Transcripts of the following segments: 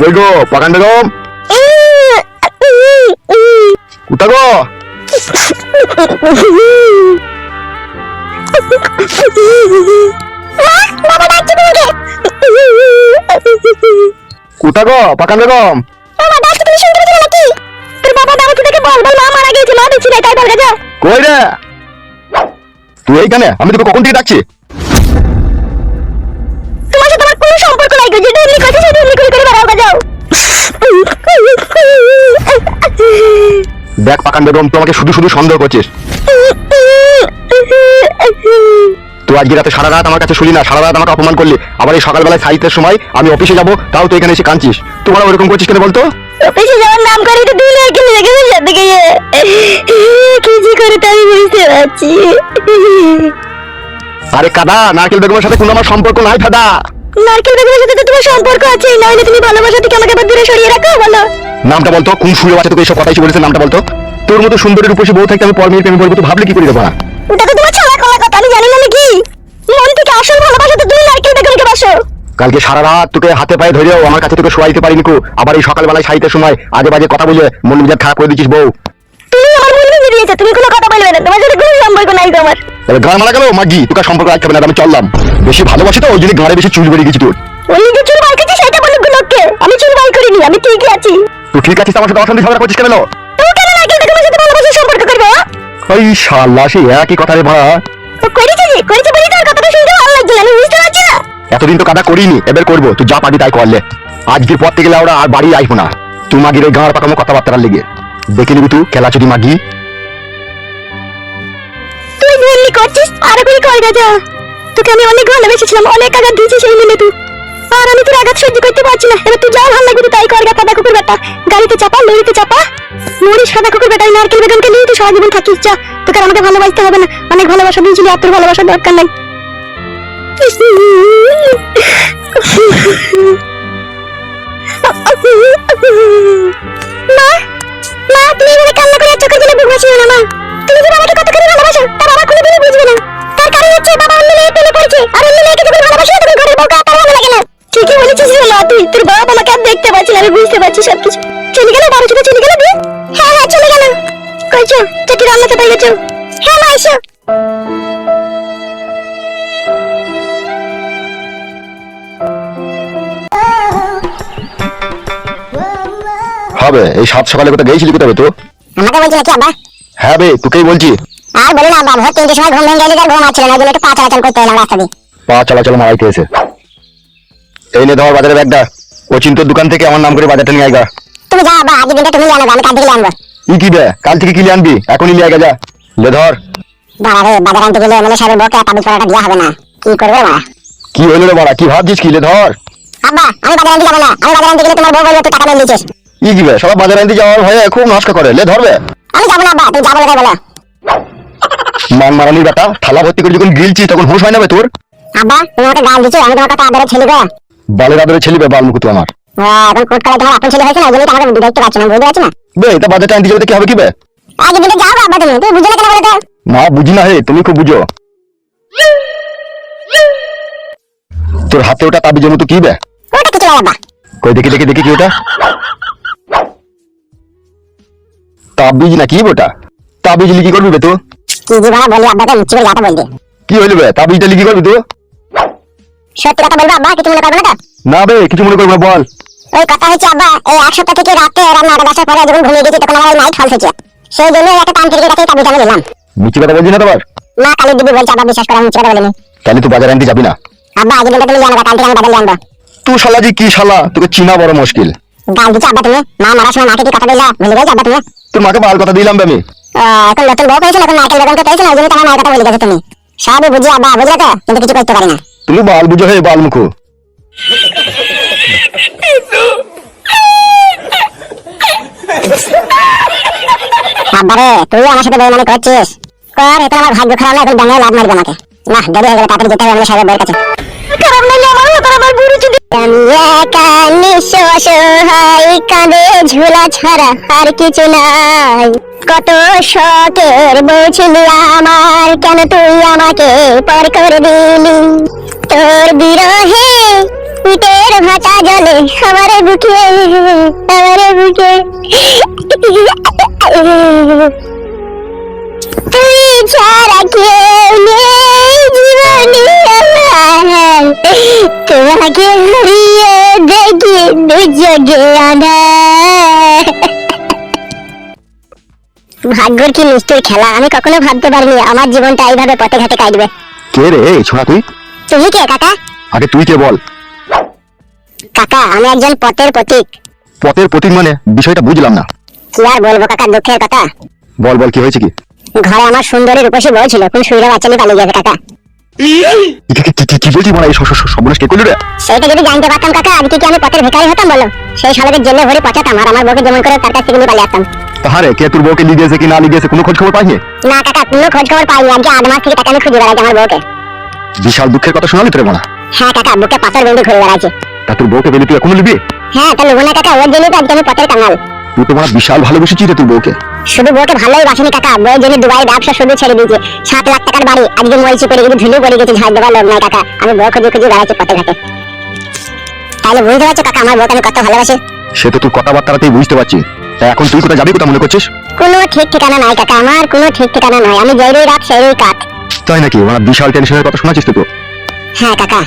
কই গো পাকান বেগম? কোথা গো? কোথা গো পাকান বেগম? কই রে তুই এইখানে? আমি তোকে কখন থেকে ডাকছি। তোমার সাথে আমার কোনো সম্পর্ক নাই গো, যেটা এমনি কথা সেটা এমনি করে বেড়াও যাও। দেখ পাকান বেগম, তুই আমাকে শুধু শুধু সন্দেহ করছিস। তুই আজকে রাতে সারা রাত আমার কাছে শুলি না, সারা রাত আমাকে অপমান করলি, আবার এই সকালবেলায় সাহিত্যের সময় আমি অফিসে যাবো তাও তুই এখানে এসে কাঁদছিস। তোমার ওরকম করছিস কেন বলতো? অফিসে যাওয়ার নাম করে তো দুই লাখ কিনে রেখেছে সাথে গিয়ে কি যে করে তা আমি বুঝতে পারছি। আরে কাদা, নারকেল বেগমের সাথে কোনো আমার সম্পর্ক নাই ফাদা। নারকেল বেগমের সাথে তো তোমার সম্পর্ক আছে, নইলে তুমি ভালোবাসা থেকে আমাকে আবার দূরে সরিয়ে রাখো। বলো নামটা বলতো, কোন সুরে বাচ্চা তোকে এইসব কথাই বলেছে, নামটা বলতো। তোর মতো সুন্দরীর উপসে বউ থাকতে আমি পরমের প্রেমে বলবো, তুই ভাবলে কি করে দেবো না? ওটা তো তোমার ছাড়া কলা কথা, আমি জানি না নাকি মন থেকে আসল ভালোবাসা তো তুমি নারকেল বেগমকে বাসো। কালকে সারা রাত তোকে হাতে পায়ে ধরেও আমার কাছে তোকে শোয়াইতে পারিনি কো, আবার এই সকালবেলায় সাহিত্যের সময় আজে বাজে কথা বলে মন মেজাজ খারাপ করে দিচ্ছিস বউ। তুমি আমার মন ভেঙে দিয়েছো, তুমি কোনো কথা বলবে না, তোমার সাথে কোনো সম্পর্ক নাই তোমার। তবে গান মারা গেল মাগি, তোকে সম্পর্ক রাখতে হবে না, আমি চললাম। বেশি ভালোবাসি তো ওই জন্য গাড়ি বেশি চুল বেরিয়ে গেছি তোর। ওই যে চুল বাই করছিস সেটা বলে লোককে, আমি চুল বাই করিনি, আমি ঠিকই আছি। তুই ঠিক আছিস? আমার সাথে অশান্তি ঝগড়া করছিস কেন? তুই কেন নারকেল বেগমের সাথে ভালোবাসার সম্পর্ক করবে? ওই শালা সে একই কথা রে ভাড়া। তো করেছে বলি তোর কথাটা শুনতে ভালো লাগছে না, আমি বুঝতে পারছি না। এতদিন তো কাদা করিনি, এবার করবো। তুই যা পাবি তাই করলে। আজকের পর থেকে ওরা আর বাড়ি আইবো না। তুই মাগির ওই গাঁড় পাকামো কথাবার্তার লেগে দেখে নিবি তুই খেলা চুরি মাগি। তুই ভুললি করছিস, আরে কই কই গেছে। তোকে আমি অনেক ভালোবেসেছিলাম, অনেক আঘাত দিয়েছি সেই মিলে তুই, আর আমি তোর আঘাত সহ্য করতে পারছি না। এবার তুই যা ভালো লাগবে তুই তাই কর। কাদা কুকুর বেটা, গাড়িতে চাপা, লরিতে চাপা, মরিস কাদা কুকুর বেটা। নারকেল বেগমকে নিয়ে তুই সারা জীবন থাকিস, যা। তোকে আর আমাকে ভালোবাসতে হবে না, অনেক ভালোবাসা দিয়েছিলি, আর তোর ভালোবাসার দরকার নাই। মা, মা তুমি এভাবে কান্না করে আর চোখের জলে বুক ভাসিও না মা। তুমি যে বাবাকে কত করে ভালোবাসো তা বাবা কোনোদিনই বুঝবে না। তার কারণ হচ্ছে বাবা অন্য মেয়ে প্রেমে পড়েছে, আর অন্য মেয়েকে যখন ভালোবাসে তখন ঘরের বউকে আর ভালো লাগে না। ঠিকই বলেছিস রে মা, তুই তোর বাবা আমাকে আর দেখতে পাচ্ছি না, আমি বুঝতে পারছি সবকিছু। চলে গেল বারো চলে গেল বিয়ে। হ্যাঁ হ্যাঁ চলে গেল। কইছো চাটি রান্না খেতে গেছো? হ্যাঁ মা এসো। হবে এই সাত সকালে কোথায় গেছিলি কোথায় তো? আমাকে বলছি নাকি আব্বা? হ্যাঁ বে তোকেই বলছি। আর বলো না বাবা, 3টের সময় ঘুম ভেঙে গেলে ঘুম আসছিল না, ওই জন্য একটু পা চালাচাল করতে এলাম রাস্তা দিয়ে। পা চলাচল মারাইতে এসে এই নে ধর বাজারে ব্যাগটা। ও চিন্তর দোকান থেকে আমার নাম করে বাজারটা নিয়ে আইগা। তুমি যাও বাবা, আজকে দিনটা তুমি জানো, আমি কাল থেকে আনবো। ই কি বে, কাল থেকে কিনে আনবি? এখনই নিয়ে আইগা যা। লে ধর। বাবা রে, বাজার আনতে গেলে এমএলএ সাহেবের বউকে তাবিজ করাটা দেওয়া হবে না, কি করবে মা? কি হইলো রে বাড়া, কি ভাবছিস কি? লে ধর। আব্বা আমি বাজার আনতে যাবো না, আমি বাজার আনতে গেলে তোমার বউ বলবে তুই টাকা মেরে দিয়েছিস। ই কি বে, সব বাজারে আনতে যাওয়ার ভয়ে খুব নষ্ট করে। লে ধরবে। আমি যাবো না আব্বা, তুই যাবো না বলো। মান মারানির বেটা, থালা ভর্তি করে যখন গিলছিস তখন হুঁশ হয় না বে তোর? আব্বা তুমি আমাকে গাল দিছো, আমি তোমার কথা আদরে ছেলে গো। বালের আদরে ছেলে বে, বালমুখ তুই আমার। এখন কোর্ট কালে তোমার আপন ছেলে হয়েছে না, ওই জন্য তো আমাকে দেখতে পাচ্ছি না, বুঝতে পারছি না। বে এটা বাজারটা আনতে যাবে কি হবে কি বে? আজকে দিনটা যাও আব্বা, তুমি বুঝলে কেন বলো তো? না বুঝি না হে, তুমি খুব বুঝো। তোর হাতে ওটা তাবিজের মতো কি বে? ওটা কিছু নয় আব্বা। কই দেখি দেখি দেখি কি ওটা? তাবিজ না কি ওটা? তাবিজ লিখি করবি বে তুই? কি যে বাবা বলি আব্বাকে মুচ্ছি করে যাতা বলতে। কি হইলো বে, তাবিজটা লিখি করবি তুই? সত্যি কথা বলবো আব্বা, কিছু মনে করবে না তো? না বে কিছু মনে করবি না, বল। ওই কথা হচ্ছে আব্বা, এই এক সপ্তাহ থেকে রাতে রান্না 8টার পরে যখন ঘুমিয়ে গেছি তখন আমার নাইট ফলস হচ্ছে, সেই জন্য একটা তান্ত্রিকের কাছে তাবিজ আমি নিলাম। মিথ্যে কথা বলছিস না তোমার? মা কালী দিদি বলছে আব্বা, বিশ্বাস করে আমি মিথ্যে কথা বলিনি। তাহলে তুই বাজারে আনতে যাবি না? আব্বা আজকে দিনটা তুমি জানো, কাল থেকে আমি বাজার আনবো। তুই শালা জি কি শালা, তোকে চিনা বড় মুশকিল। গাল দিচ্ছ আব্বা তুমি, মা মারার সময় মাকে কি কথা বললা ভুলে গেছো আব্বা তুমি? তোর মাকে বাল কথা দিলাম বে আমি। এখন নতুন বউ পেয়েছো, এখন নারকেল বেগমকে পেয়েছো না, ওই জন্য তোমার মায়ের কথা বলে গেছো তুমি। সবই বুঝি আব্বা, বুঝলে তো, কিন্তু কিছু করতে পারি না। তুমি বাল বুঝো হে বালমুখ। আব্বারে তুই আমার সাথে বেইমানি করছিস, কর। এটা আমার ভাগ্য খারাপ না, এখন ডাঙায় লাভ মারবে আমাকে। না দেরি হয়ে গেলে তাড়াতাড়ি যেতে হবে আমাদের সাহেবের বউয়ের কাছে। খারাপ নাইলে আমার তোর আমার বুড়ি যদি আমি একা নিঃস্ব অসহায়, কাঁধে ঝোলা ছাড়া আর কিছু নাই। কত শখের বউ ছিলি আমার, কেন তুই আমাকে পর করে দিলি? তোর বিরহে পিঠের ভাটা জলে আমার বুকে তুই ছাড়া কেউ নেই জীবনে আমার, তোমাকে হারিয়ে দেখি দুর্যোগে আধার। ভাগ্যর কি নিষ্ঠুর খেলা, আমি কখনো ভাবতে পারিনি আমার জীবনটা এইভাবে পথে ঘাটে কাটবে। কে রে এই ছোড়া তুই? তুমি কে কাকা? আগে তুই কে বল। কাকা আমি একজন পথের প্রতীক। পথের প্রতীক মানে? বিষয়টা বুঝলাম না। কি আর বলবো কাকা, দুঃখের কথা। বল বল, কি হয়েছে কি? ঘরে আমার সুন্দরী রূপসী বউ ছিল, কোন সুইরা বাচ্চা নিয়ে পালিয়ে গেছে কাকা। কি বলছিস মানে? এই সর্বনাশ কে করলি রে? সেইটা যদি জানতে পারতাম কাকা, আজকে কি আমি পথের ভিখারি হতাম বলো? সেই শালাদের জেলে ভরে পচাতাম আর আমার বউকে যেমন করে তার কাছ থেকে নিয়ে পালিয়ে আসতাম। তাহারে কে তোর বউকে লিগেছে কি না লিগেছে কোনো খোঁজ খবর পাইনি? না কাকা, কোনো খোঁজ খবর পাইনি। আজকে 8 মাস থেকে টাকা আমি খুঁজে বেড়াচ্ছি আমার বউকে। বিশাল দুঃখের কথা শোনালি তোরে মনে? হ্যাঁ কাকা, বুকে পাথর বেঁধে ঘুরে বেড়াচ্ছে। তা তোর বউকে পেলে তুই এখনো লিবি? হ্যাঁ তা নেবো না কাকা, ওর জন্যই তো আজকে আমি পথের কাঙাল। তুই তো মানে বিশাল ভালোবেসেছিস রে তোর বউকে। শুধু বউকে ভালোই বাসনি কাকা, বউয়ের জন্য দুবাই ব্যবসা শুধু ছেড়ে দিয়েছে। 7 লাখ টাকার বাড়ি আজকে মরিচি পড়ে গেছে, ধুলো পড়ে গেছে, ঝাড় দেওয়ার লোক নাই কাকা। আমি বউ খুঁজে খুঁজে বেড়াচ্ছি পথে ঘাটে। তাহলে বুঝতে পারছো কাকা আমার বউকে আমি কত ভালোবাসি। সে তো তোর কথাবার্তাতেই বুঝতে পারছি। তা এখন তুই কোথায় যাবি, কোথায় মনে করছিস? কোনো ঠিক ঠিকানা নাই কাকা, আমার কোনো ঠিক ঠিকানা নাই। আমি যেই রাত সেই কাঠ। তাই নাকি? মানে বিশাল টেনশনের কথা শোনাচ্ছিস তো? হ্যাঁ কাকা।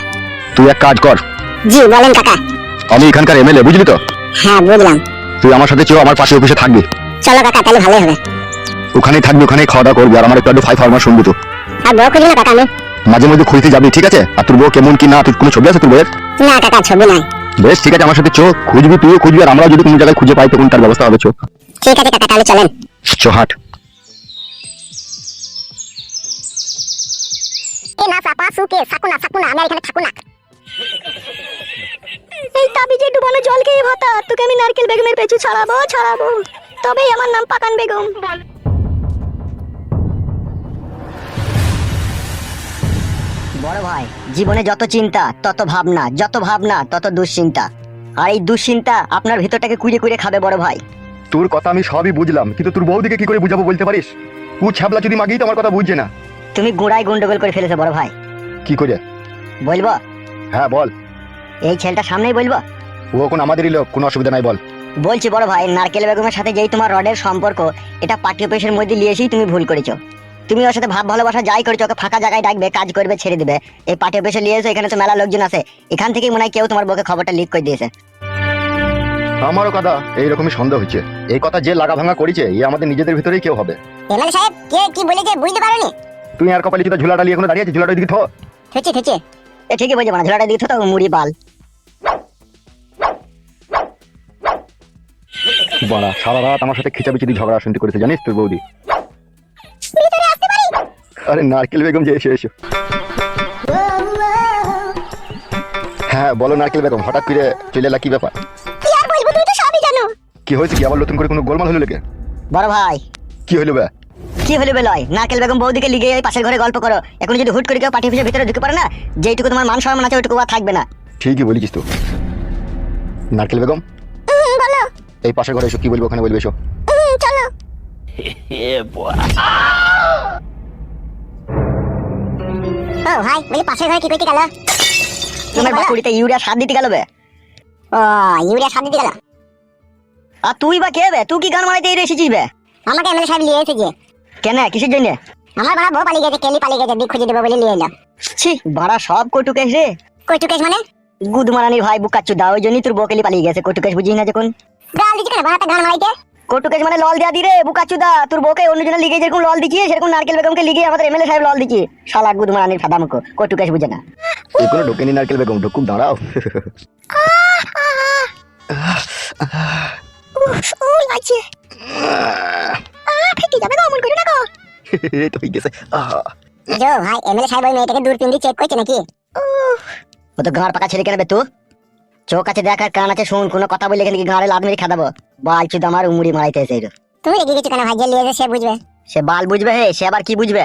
তুই এক কাজ কর। জি বলেন কাকা। আমি এখানকার এমএলএ, বুঝলি তো? হ্যাঁ বুঝলাম। তুই আমার সাথে চল, আমার পাশে অফিসে থাকবি। চলো কাকা, তাহলে ভালোই হবে। ওখানেই থাকবি, ওখানেই খাওয়া দাওয়া করবি আর আমার একটু ফাইভ ফার্মার শুনবি তো। আর বউ খুঁজি না কাকা আমি? মাঝে মধ্যে খুঁজতে যাবি, ঠিক আছে? আর তোর বউ কেমন কি না, তুই কোনো ছবি আছে তোর বউয়ের? না কাকা, ছবি নাই। বেশ ঠিক আছে, আমার সাথে চো, খুঁজবি, তুইও খুঁজবি আর আমরাও যদি কোনো জায়গায় খুঁজে পাই তখন তার ব্যবস্থা হবে। চো। ঠিক আছে কাকা, তাহলে চলেন। চো হাট। এ না সাপা সুকে সাকুনা সাকুনা, আমি আর এখানে থাকুনা। এই তাবিজে ডুবানো জল খেয়ে ভাতা, তোকে আমি নারকেল বেগমের পেছু ছাড়াবো তবেই আমার নাম পাকান বেগম। বড় ভাই, জীবনে যত চিন্তা তত ভাবনা, যত ভাবনা তত দুশ্চিন্তা। আর এই দুশ্চিন্তা আপনার ভিতরটাকে কুড়ে কুড়ে খাবে বড় ভাই। তোর কথা আমি সবই বুঝলাম, কিন্তু তোর বউদিকে কি করে বুঝাবো বলতে পারিস? ও ছ্যাবলা যদি মাগি তো আমার কথা বুঝছে না। তুমি গুড়াই গন্ডগোল করে ফেলেছো বড় ভাই। কি করে? বলবো? হ্যাঁ বল। এই ছেলেটা সামনেই বলবো। ও এখন আমাদেরই লোক, কোনো অসুবিধা নাই, বল। বলছি বড় ভাই, নারকেল বেগমের সাথে যেই তোমার রডের সম্পর্ক, এটা পার্টি অফিসের মধ্যে নিয়ে এসেই তুমি ভুল করেছো। তুমি ওর সাথে ভাব ভালোবাসা যাই করেছো, ওকে ফাঁকা জায়গায় ডাকবে, কাজ করবে, ছেড়ে দিবে। এই পার্টি অফিসে নিয়ে এসে এখানে তো মেলা লোকজন আছে, এখান থেকেই মনে হয় কেউ তোমার বউকে খবরটা লিক করে দিয়েছে। আমারও কথা এইরকমই সন্দেহ হচ্ছে। এই কথা যে লাগা ভাঙা করেছে এ আমাদের নিজেদের ভিতরেই কেউ হবে। এমএলএ সাহেব কে কি বলেছে বুঝতে পারোনি? তুই আর কপালে জুতা ঝুলাটা নিয়ে এখনো দাঁড়িয়ে আছিস, ঝুলাটা দিকে থো। থেচে এ ঠিকই বলছে, মানে ঝোলাটা দিতে তো মুড়ি বাল। বাড়া সারা রাত আমার সাথে খিচাবিচি ঝগড়া শুনতে করেছে, জানিস তোর বৌদি? ভিতরে আসতে পারি? আরে নারকেল বেগম যে এসো। হ্যাঁ বলো নারকেল বেগম, হঠাৎ করে চলে এলা, কি ব্যাপার? কি আর বলবো, তুই তো সবই জানো। কি হয়েছে কি? আবার নতুন করে কোনো গোলমাল হলো লেগে? বড় ভাই কি হলো বে? কি হলো বেলয়? নারকেল বেগম বৌদিকে লিগে এই পাশের ঘরে গল্প করো। এখন যদি হুট করে কেউ পার্টি অফিসের ভিতরে ঢুকে পারে না, যেইটুকু তোমার মান সম্মান আছে ওইটুকু আর থাকবে না। ঠিকই বলেছিস তো। নারকেল বেগম বলো। এই পাশের ঘরে এসো, কি বলবো ওখানে বলবে, এসো। চলো। ও ভাই, বলি পাশের ঘরে কি কইতে গেল? তোমার বাকুড়িতে ইউরিয়া সার দিতে গেল বে। ও ইউরিয়া সার দিতে গেল। আর তুই বা কে বে? তুই কি গান মারাইতে এসেছিস বে? আমাকে এমএলএ সাহেব নিয়ে এসেছে। কেন, কিসের জন্য? আমার বড় বউ পালিয়ে গেছে, কেলি পালিয়ে গেছে, দিক খুঁজে দেবে বলে নিয়ে এলো। ছি, বাড়া সব কটুকেশ রে। কইটুকেশ মানে? গুদমারানির ভাই বুকাচ্ছু দা, ওই জন্যই তোর বকেলি পালিয়ে গেছে। কটুকেশ বুঝিস না যখন? গাল দিচ্ছে কেন বাড়াতে গান মারাইতে? কটুকেশ মানে লল দেয়া দি রে বুকাচ্ছু দা। তোর বউকে অন্যজনের লিগে যেরকম লল দিচ্ছিস, সেরকম নারকেল বেগমকে লিগে আমাদের এমএলএ সাহেব লল দিচ্ছি। শালা গুদমারানির ফাদামকো, কটুকেশ বুঝে না। এগুলো ঢোকেনি নারকেল বেগম, ঢুকুক, দাঁড়াও। ও লাগছে। ফেটে যাবে গো, অমন করে না গো। এই তো হয়ে গেছে। জো ভাই, এমএলএ সাহেব ওই মেয়েটাকে দূরবীন দিয়ে চেক করছে নাকি? ও তো গাঁড় পাকা ছেলে কেন বে? তুই চোখ আছে দেখ আর কান আছে শুন, কোনো কথা বললে এখানে গাঁড়ে লাদ মেরে খাদাবো। বাল চুদ আমার উমুড়ি মারাইতে এসে। তুমি রেগে গেছো কেন ভাই? যে লিয়ে সে বুঝবে। সে বাল বুঝবে হে, সে আবার কি বুঝবে?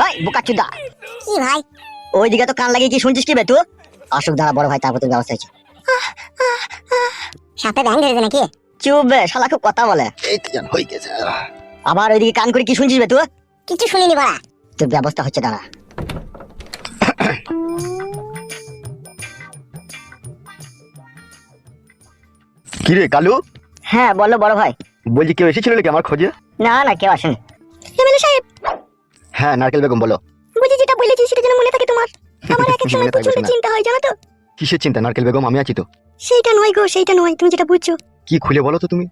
ভাই বুকাচ্ছুদা, কি ভাই? ওইদিকে তো কান লাগিয়ে কি শুনছিস কি বে তুই? আসুক দাঁড়া বড় ভাই, তারপর তোর ব্যবস্থা হয়েছে। সাপে ব্যাং ধরেছে নাকি? চুপ বে, শালা খুব কথা বলে। এই তো জান হয়ে গেছে। আবার ওইদিকে কান করে কি শুনছিস বে তুই? কিছু শুনিনি বাড়া। তোর ব্যবস্থা হচ্ছে, দাঁড়া। কি রে কালু? হ্যাঁ বলো বড় ভাই। বলছি কেউ এসেছিল নাকি আমার খোঁজে? না না কেউ আসেনি। এমএলএ সাহেব, হ্যাঁ নারকেল বেগম বলো। বুঝি যেটা বলেছি সেটা যেন মনে থাকে তোমার। আমার এক এক সময় মনে থাকবে প্রচন্ড না। চিন্তা হয় জানো তো। কিসের চিন্তা নারকেল বেগম? আমি আছি তো। সেইটা নয় গো, সেইটা নয়, তুমি যেটা বুঝছো। কি খুলে বলো তো তুমি।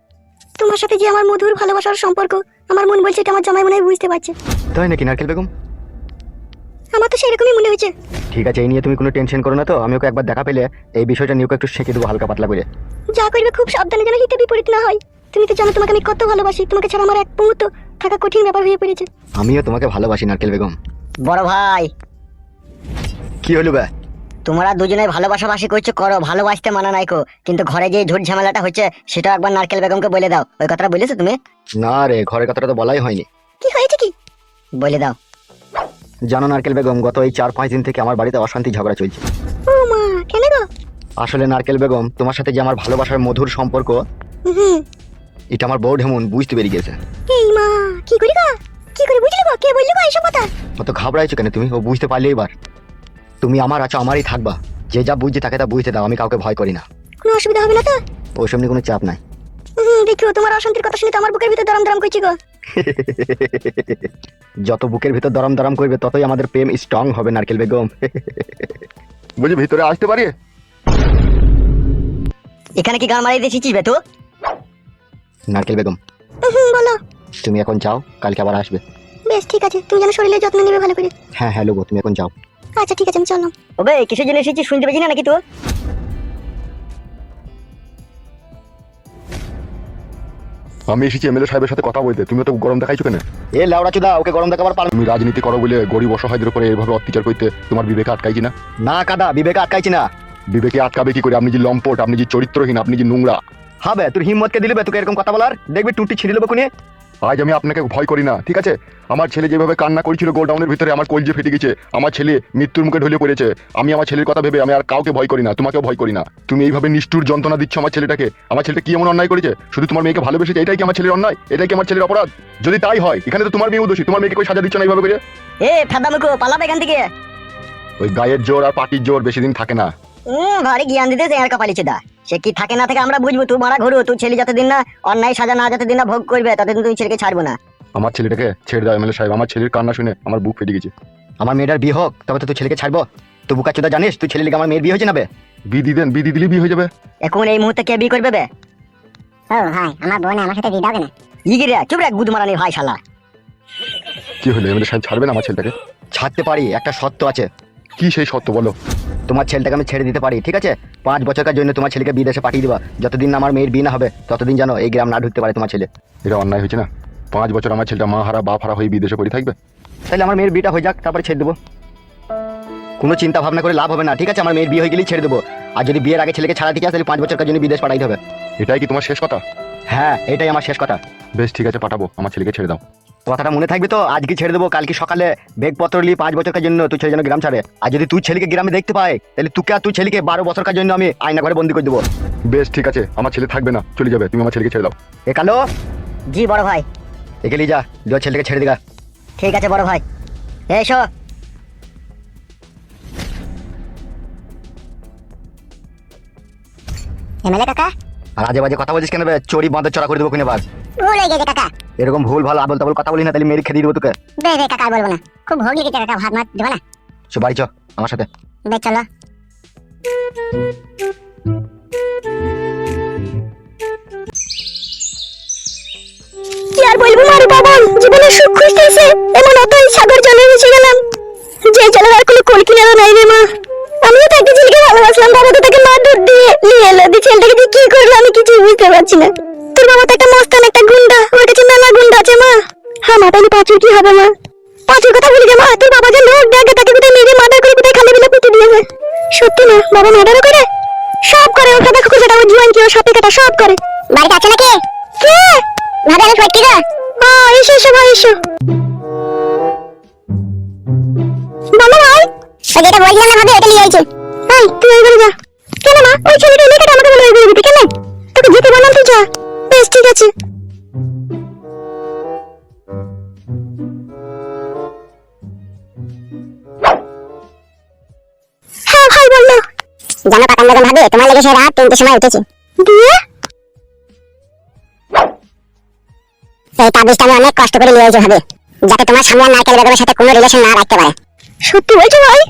তোমার সাথে যে আমার মধুর ভালোবাসার সম্পর্ক, আমার মন বলছে এটা আমার জামাই মনে হয় বুঝতে পারছে। তাই নাকি নারকেল বেগম? আমার তো সেরকমই মনে হয়েছে। ঠিক আছে, এই নিয়ে তুমি কোনো টেনশন করো না তো। আমি ওকে একবার দেখা পেলে এই বিষয়টা নিয়ে ওকে একটু শেখে দেবো হালকা পাতলা করে। যা করবে খুব সাবধানে যেন হিতে বিপরীত না হয়। তুমি তো জানো তোমাকে আমি কত ভালোবাসি, তোমাকে ছাড়া আমার এক মুহূর্ত থাকা কঠিন ব্যাপার হয়ে পড়েছে। আমিও তোমাকে ভালোবাসি নারকেল বেগম। বড় ভাই, কি হলো বে? তোমরা দুজনে ভালোবাসাবাসি করছো করো, ভালোবাসতে মানা নাই কো, কিন্তু ঘরে যে ঝুট ঝামেলাটা হচ্ছে সেটা একবার নারকেল বেগমকে বলে দাও। ওই কথাটা বলেছো তুমি? না রে, ঘরের কথাটা তো বলাই হয়নি। কি হয়েছে কি? বলে দাও। জানো নারকেল বেগম, গত এই 4-5 দিন থেকে আমার বাড়িতে অশান্তি ঝগড়া চলছে। ও মা, কেন গো? আসলে নারকেল বেগম, তোমার সাথে যে আমার ভালোবাসার মধুর সম্পর্ক, হুম। এটা আমার বউ ঢেমন বুঝতে পেরে গেছে। এই মা, কি করি গো? কি করে বুঝলি গো? কে বললি গো এইসব কথা? অত ঘাবড়াইছো কেন তুমি? ও বুঝতে পারলে এবার তুমি আমার আছো, আমারই থাকবা। যে যা বুঝছে তাকে তা বুঝতে দাও। আমি কাউকে ভয় করি না। কোনো অসুবিধা হবে না তো? ওইসব নিয়ে কোনো চাপ নাই। দেখো তোমার অশান্তির কথা শুনে তো আমার বুকের ভিতর দরম দরম করছে গো। যত বুকের ভিতর দরম দরম করবে ততই আমাদের প্রেম স্ট্রং হবে নারকেল বেগম। বুঝি ভিতরে আসতে পারি? এখানে কি গান মারিয়ে দিয়েছিস বে তো? নারকেল বেগম বলো। তুমি এখন যাও, কালকে আবার আসবে। বেশ ঠিক আছে, তুমি যেন শরীরের যত্ন নেবে ভালো করে। হ্যাঁ হ্যাঁ লোগো, তুমি এখন যাও। আচ্ছা ঠিক আছে, আমি চললাম। ওবে কিসের জন্য এসেছিস শুনতে পেয়েছি না নাকি তুই? আমি এসেছি এমএলএ সাহেবের সাথে কথা বলতে। তুমি তো গরম দেখাইছো কেন? এ লেওড়া চুদা, ওকে গরম দেখাবার পার তুমি রাজনীতি করো বলে গরিব অসহায়দের উপরে এইভাবে অত্যাচার করতে তোমার বিবেকে আটকাইছি না? না কাদা, বিবেকে আটকাইছি না। বিবেকে আটকাবে কি করে? আপনি যে লম্পট, আপনি যে চরিত্রহীন, আপনি যে নোংরা। হবে তোর হিম্মতকে দিলে তোকে এরকম কথা বলার? দেখবি টুটি ছিঁড়ে দেবো কোনে। আজ আমি আপনাকে ভয় করি না, ঠিক আছে? আমার ছেলে যেভাবে কান্না করেছিল গোডাউনের ভিতরে, আমার কলজে ফেটে গেছে। আমার ছেলে মৃত্যুর মুখে ঢলে পড়েছে। আমি আমার ছেলের কথা ভেবে আমি আর কাউকে ভয় করি না, তোমাকেও ভয় করি না। তুমি এইভাবে নিষ্ঠুর যন্ত্রণা দিচ্ছ আমার ছেলেটাকে। আমার ছেলেটা কি এমন অন্যায় করেছে? শুধু তোমার মেয়েকে ভালোবেসেছে, এটাই কি আমার ছেলের অন্যায়? এটাই কি আমার ছেলের অপরাধ? যদি তাই হয়, এখানে তো তোমার মেয়েও দোষী। তোমার মেয়েকে কই সাজা দিচ্ছ না এইভাবে করে? এ ফাদামুকো পালাবে এখান থেকে। ওই গায়ের জোর আর পাটির জোর বেশি দিন থাকে না। ভারী জ্ঞান দিতে আর কপালিছে দা। সে কি থাকে না থাকে আমরা বুঝবো। তুই মারা ঘুরু, তুই ছেলে যতদিন না অন্যায় সাজা না যতদিন না ভোগ করবে ততদিন তুই ছেলেকে ছাড়বো না। আমার ছেলেটাকে ছেড়ে দাও এমএলএ সাহেব। আমার ছেলের কান্না শুনে আমার বুক ফেটে গেছে। আমার মেয়েটার বিয়ে হোক, তবে তো তুই ছেলেকে ছাড়বো। তুই বুকা চোদা জানিস তুই ছেলে লিগে আমার মেয়ের বিয়ে হয়েছে না বে? বিধি দেন, বিধি দিলে বিয়ে হয়ে যাবে। এখন এই মুহূর্তে কে বিয়ে করবে বে? ও ভাই, আমার বোন আমার সাথে দিয়ে দাও কেন? ইগিরে চুপ রে গুদ মারানি ভাই শালা। কি হলো এমএলএ সাহেব, ছাড়বেন আমার ছেলেটাকে? ছাড়তে পারি, একটা শর্ত আছে। কি সেই সত্য বলো? তোমার ছেলেটাকে আমি ছেড়ে দিতে পারি, ঠিক আছে? 5 বছরের জন্য তোমার ছেলেকে বিদেশে পাঠিয়ে দিবা। যতদিন না আমার মেয়ের বিয়ে না হবে ততদিন যেন এই গ্রাম না ঢুকতে পারে তোমার ছেলে। এটা অন্যায় হয়েছে না? 5 বছর আমার ছেলেটা মা হারা বাপ হারা হয়ে বিদেশে পড়ে থাকবে? তাহলে আমার মেয়ের বিয়েটা হয়ে যাক, তারপরে ছেড়ে দেবো। কোনো চিন্তা ভাবনা করে লাভ হবে না, ঠিক আছে? আমার মেয়ের বিয়ে হয়ে গেলেই ছেড়ে দেবো। আর যদি বিয়ের আগে ছেলেকে ছাড়াতে চাস তাহলে 5 বছরের জন্য বিদেশ পাঠাইতে হবে। এটাই কি তোমার শেষ কথা? হ্যাঁ, এটাই আমার শেষ কথা। বেশ ঠিক আছে, পাঠাবো। আমার ছেলেকে ছেড়ে দাও। কথাটা মনে থাকবে তো? আজকে ছেড়ে দেবো, কালকে সকালে বেগপত্র নিয়ে 5 বছরের জন্য তুই ছেলে যেন গ্রাম ছাড়ে। আর যদি তুই ছেলেকে গ্রামে দেখতে পাই তাহলে তুই আর তুই ছেলেকে 12 বছরের জন্য আমি আয়না ঘরে বন্দি করে দেবো। বেশ ঠিক আছে, আমার ছেলে থাকবে না, চলে যাবে। তুমি আমার ছেলেকে ছেড়ে দাও। এ কালো, জি বড় ভাই। একে নিয়ে যা, ছেলেকে ছেড়ে দিগা। ঠিক আছে বড় ভাই, এসো। এমএলএ কাকা, আর আজে বাজে কথা বলছিস কেন বে? চড়ি বাঁধে চড়া করে দেবো কিনে বার। ভুল হয়ে গেছে কাকা। এরকম ভুল ভালো আবল তাবল কথা বলি না, তাহলে মেরে খেয়ে দেবো তোকে। বে কাকা, আর বলবো না। খুব ভোগ লেগেছে কাকা, ভাত মাত দেবো না? চ বাড়ি চ আমার সাথে। বেশ চলো। কি আর বলবো মারে বাবা, জীবনে সুখ খুঁজতে এসে এমন অতই সাগর জলে মিশে গেলাম যে জলের আর কোনো কোল কিনারা নাই রে মা। আমিও তাকে ছেলেকে ভালোবাসলাম, বাবা তো তাকে মার ধর দিয়ে নিয়ে এলো। দিয়ে ছেলেটাকে দিয়ে কি করলো আমি কিছু বুঝতে পারছি না। তোর বাবা তো একটা মস্তান, একটা গুন্ডা, ওর কাছে মেলা গুন্ডা আছে মা। হ্যাঁ মা, তাহলে পাঁচুর কি হবে মা? পাঁচুর কথা ভুলে যা মা। তোর বাবা যে লোক দেখে তাকে কোথায় মেরে মার্ডার করে কোথায় খালি বিলে পুঁতে দিয়েছে। সত্যি না বাবা মার্ডারও করে? সব করে, ওর কথা খুঁজে দাও, জীবন কি, ওর সাথে কাটা সব করে। বাড়িতে আছে নাকি? কে ভাবে? আমি সত্যি না। এসো এসো ভাই, এসো। বলো ভাই। ও যেটা বলছিলাম না ভাবে, ওটা নিয়ে হয়েছে। এই তুই ওই ঘরে যা। কেন মা? ওই ছেলেটা মেয়েটা আমাকে বলে ওই ঘরে যেতে। কেন? তোকে যেতে বললাম, তুই যা। বেশ ঠিক আছে। জানো পাকান বেগম ভাবি, তোমার লেগে সে রাত 3টের সময় উঠেছি। দিয়ে এই তাবিজটা আমি অনেক কষ্ট করে নিয়ে এসেছি ভাবি, যাতে তোমার সামনে আর নারকেল বেগমের সাথে কোনো রিলেশন না রাখতে পারে। সত্যি বলছো ভাই?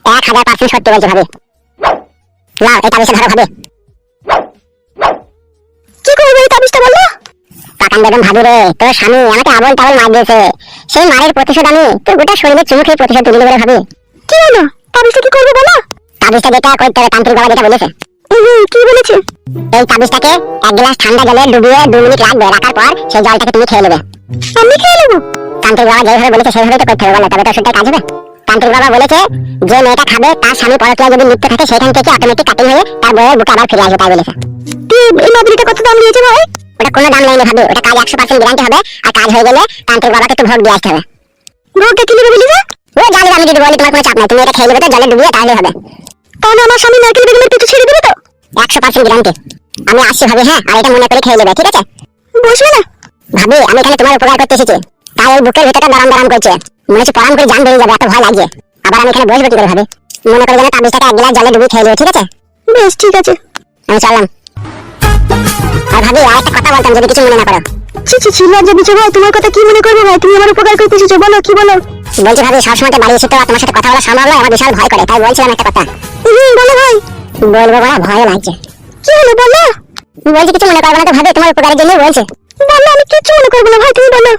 1000% সত্যি বলছি ভাবি। নাও এই তাবিজটা ধরো ভাবি। কি করবে এই তাবিজটা বলো? পাকান বেগম ভাবি রে, তোর স্বামী আমাকে আবল তাবল মার দিয়েছে, সেই মারের প্রতিশোধ আমি তোর গোটা শরীরে চুমু খেয়ে প্রতিশোধ তুলে নেব রে ভাবি। কি হলো? তাবিজটা কি করবে বলো? তাবিজটা যেটা করতে হবে তান্ত্রিক বাবা যেটা বলেছে। কি বলেছে? এই তাবিজটাকে 1 গ্লাস ঠান্ডা জলে ডুবিয়ে 2 মিনিট রাখবে, রাখার পর সেই জলটাকে তুমি খেয়ে নেবে। আমি খেয়ে নেব? তান্ত্রিক বাবা যেভাবে বলেছে সেইভাবে তো করতে হবে, বলো তবে তো ওষুধটা কাজ হবে। তান্ত্রিক বাবা বলেছে যে মেয়েটা খাবে তার স্বামী পরকীয়া যদি লিপ্ত থাকে সেখান থেকে অটোমেটিক কাটিং হয়ে তার বউয়ের বুকে আবার ফিরে আসবে, তাই বলেছে। এই মাদুরিটা কত দাম নিয়েছে ভাই? ওটা কোনো দাম নেই ভাবি, ওটা কাজ 100% গ্যারান্টি হবে, আর কাজ হয়ে গেলে তান্ত্রিক বাবাকে একটু ভোগ দিয়ে আসতে হবে। ভোগটা কি নেবে বলিস? ও জানি আমি যদি বলি তোমার কোনো চাপ নাই, তুমি এটা খেয়ে নেবে তো জলে ডুবিয়ে, তাহলে হবে। তাহলে আমার স্বামী নারকেল বেগমের পেটে ছেড়ে দেবে তো? 100% গ্যারান্টি। আমি আসছি ভাবি, হ্যাঁ, আর এটা মনে করে খেয়ে নেবে, ঠিক আছে? বসবে না ভাবি, আমি এখানে তোমার উপকার করতে এসেছি, তাই ওই বুকের ভিতরটা দাঁড়াম দাঁড়াম করছে, মনে হচ্ছে পরাম করে জান বেরিয়ে যাবে, এত ভয় লাগছে। আবার আমি এখানে বসবো কি করে ভাবি? মনে করে যেন তাবিজটাকে 1 গ্লাস জলে ডুবিয়ে খেয়ে নেবে, ঠিক আছে? বেশ ঠিক আছে, আমি চললাম। আর ভাবি আরেকটা কথা বলতাম, যদি কিছু মনে না করো। ছি লজ্জা দিচ্ছ ভাই, তোমার কথা কি মনে করবো ভাই? তুমি আমার উপকার করতে এসেছো, বলো কি বলো? বলছি ভাবি সবসময় বাড়ি এসে তো আর তোমার সাথে কথা বলা সম্ভব নয়, আমার বিশাল ভয় করে, তাই বলছিলাম একটা কথা। বলো ভাই। বলবো বলা ভয় লাগছে। কি হলো বলো? বলছি কিছু মনে করবে না তো ভাবি, তোমার উপকারের জন্য বলছে। বলো, আমি কিছু মনে করবো না ভাই, তুমি বলো।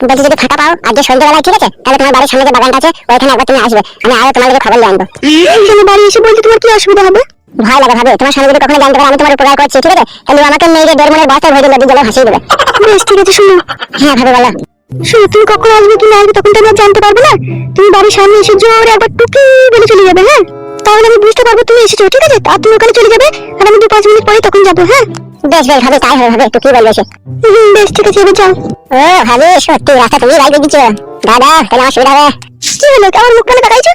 বলছি যদি ফাঁকা পাও আজকে সন্ধ্যাবেলায়, ঠিক আছে, তাহলে তোমার বাড়ির সামনে যে বাগানটা আছে ওইখানে একবার তুমি আসবে, আমি আরো তোমার কাছে খবর নিয়ে আনবো। তুমি বাড়ি এসে বলতে তোমার কি অসুবিধা হবে? ভয় লাগে ভাবি, তোমার স্বামী যদি কখনো জানতে পারে আমি তোমার উপকার করছি, ঠিক আছে, তাহলে আমাকে মেয়ে 1.5 মনের বস্তা ভরে নদী জলে ভাসিয়ে দেবে। বেশ ঠিক আছে, শুনো। হ্যাঁ ভাবি বলো। শুনো, তুমি কখন আসবে কি না আসবে তখন তো আমি আর জানতে পারবো না, তুমি বাড়ির সামনে এসে জোরে একবার টুকি বলে চলে যাবে, হ্যাঁ, তাহলে আমি বুঝতে পারবো তুমি এসেছো, ঠিক আছে? আর তুমি ওখানে চলে যাবে, আর আমি 2-5 মিনিট পরে তখন যাবো, হ্যাঁ? বেশ বেশ ভাবি, তাই হবে, একটু কি বলবে সে। বেশ ঠিক আছে, এবার যাও। ও ভাবি সত্যি রাস্তা তুমি রাইতে দিচ্ছ, দাদা তাহলে আমার সুবিধা হবে। কি হলো, আমার মুখ কেন তাকাইছো?